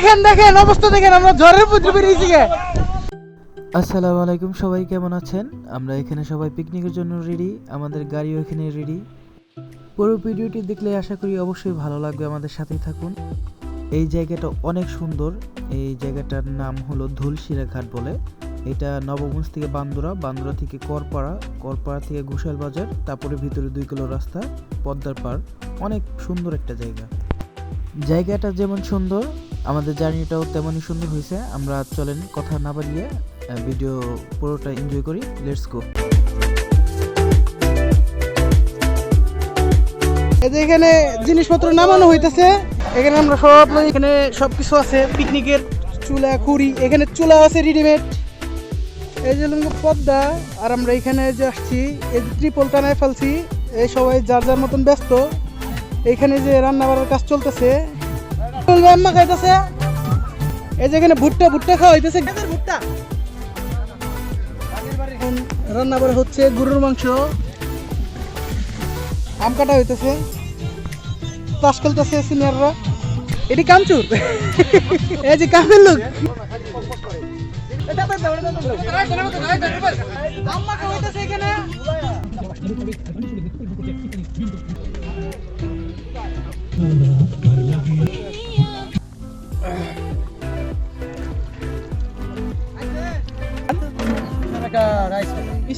দেখেন অবস্থা দেখেন, আমরা ঝড়ের পুত্র বেরিয়েছি। আসসালামু আলাইকুম, সবাই কেমন আছেন? আমরা এখানে সবাই পিকনিকের জন্য রেডি, আমাদের গাড়িও এখানে রেডি। পুরো ভিডিওটি দেখলে আশা করি অবশ্যই ভালো লাগবে, আমাদের সাথেই থাকুন। এই জায়গাটা অনেক সুন্দর। এই জায়গাটার নাম হলো ধুলশিরা ঘাট বলে। এটা নবগঞ্জ থেকে বান্দুরা, বান্দুরা থেকে করপাড়া, করপাড়া থেকে ঘোষাল বাজার, তারপরে ভিতরে 2 কিলো রাস্তা, পদ্মার পার। অনেক সুন্দর একটা জায়গা। জায়গাটা যেমন সুন্দর, আমাদের জার্নিটাও তেমনই সুন্দর হয়েছে। আমরা চলেন কথা না বাড়িয়ে ভিডিও পুরোটা এনজয় করি। Let's go. এই যে এখানে জিনিসপত্র নামানো হইতেছে। এখানে আমরা সব এখানে সবকিছু আছে, পিকনিকের চুলা খুঁড়ি, এখানে চুলা আছে রেডিমেড। এই যে পদ্মা, আর আমরা এখানে যে আসছি, এই যে ট্রিপল টানায় ফেলছি। এই সবাই যার যার মতন ব্যস্ত। এখানে যে রান্না বাড়ার কাজ চলতেছে, আম্মা খাইতেছে। এই যে এখানে ভুট্টা ভুট্টা খাওয়া হইতেছে, ভুট্টা রান্না বাড়া হচ্ছে। গরুর মাংস, আম কাটা হইতেছে, তাস খেলতেছে সিনিয়ররা। এটি কামচুর। এই যে কামের লোক।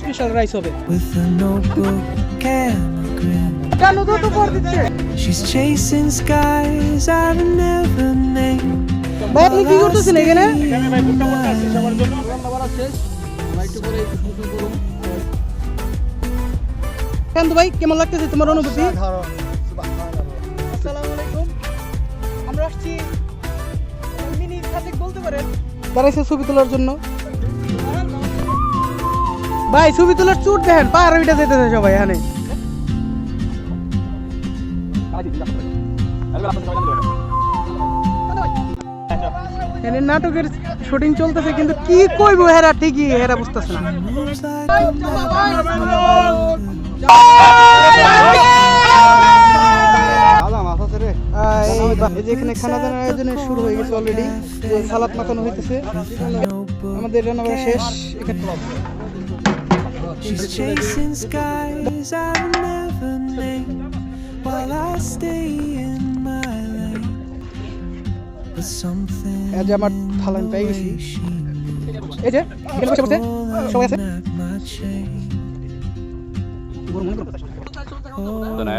স্পেশাল রাইস হবে। She's chasing skies I've never named. ভাই আপনি কি করতেছেন এখানে? কেন ভাই, কেমন লাগতেছে তোমার অনুভূতি? আসসালামু আলাইকুম। আমরা আসছি মিনি সাদেক বলতে পারেন, দাঁড়াইছে ছবি তোলার জন্য। ভাই ছবি তোলার চুট দেখেন, পার ওইটা যেতেছে সবাই এখানে। এখানে নাটকের শুটিং চলতেছে, কিন্তু কি কইবো হেরা, ঠিকই হেরা বুঝতেছে না। এখানে খানা দানার আয়োজনে শুরু হয়ে গেছে অলরেডি। সালাদ মাখানো হইতেছে, আমাদের রান্না বাড়া শেষ। She's chasing skies I've never named while I stay in my lane. But something এই যে আমার থালা আমি পেয়ে গেছি। এই যে এখানে বসে বসে সবাই আছে।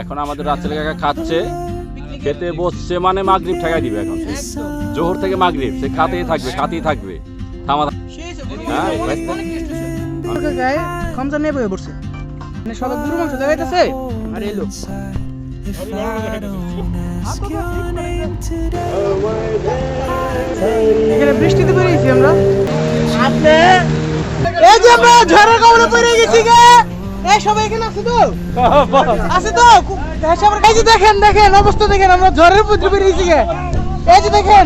এখন আমাদের রাত্রে কাকা খাচ্ছে, খেতে বসছে, মানে মাগরিব ঠেকাই দিবে। এখন জোহর থেকে মাগরিব সে খাতেই থাকবে, খাতেই থাকবে। থামা গায়ে খামচা নিয়ে বয়ে পড়ছে, মানে সবাই গরুর মাংস দেখাইতেছে। আর এই লোক এখানে বৃষ্টিতে বেরিয়েছি আমরা। এই যে আমরা ঝড়ের কবলে পড়ে গেছি গে। এই সবাই এখানে আছে তো? আছে তো? এই যে দেখেন দেখেন অবস্থা দেখেন, আমরা ঝড়ের পুত্র বেরিয়েছি গে। এই যে দেখেন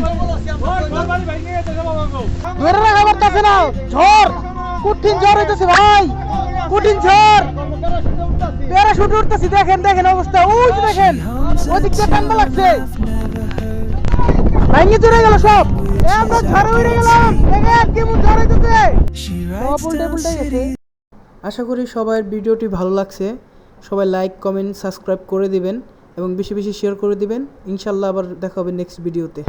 ধরে রাখা পারতেছে না, ঝড় কঠিন ঝড় হইতেছে ভাই, কঠিন ঝড়। প্যারাশুট উঠতেছি, দেখেন দেখেন অবস্থা। ওই যে দেখেন ওদিক দিয়ে ঠান্ডা লাগছে, ভাঙে চলে গেল সব। আমরা ঝড়ে উড়ে গেলাম, দেখেন কেমন ঝড় হইতেছে, সব উল্টে পুল্টে গেছে। আশা করি সবার ভিডিওটি ভালো লাগছে। সবাই লাইক কমেন্ট সাবস্ক্রাইব করে দিবেন এবং বেশি বেশি শেয়ার করে দিবেন। ইনশাল্লাহ আবার দেখা হবে নেক্সট ভিডিওতে।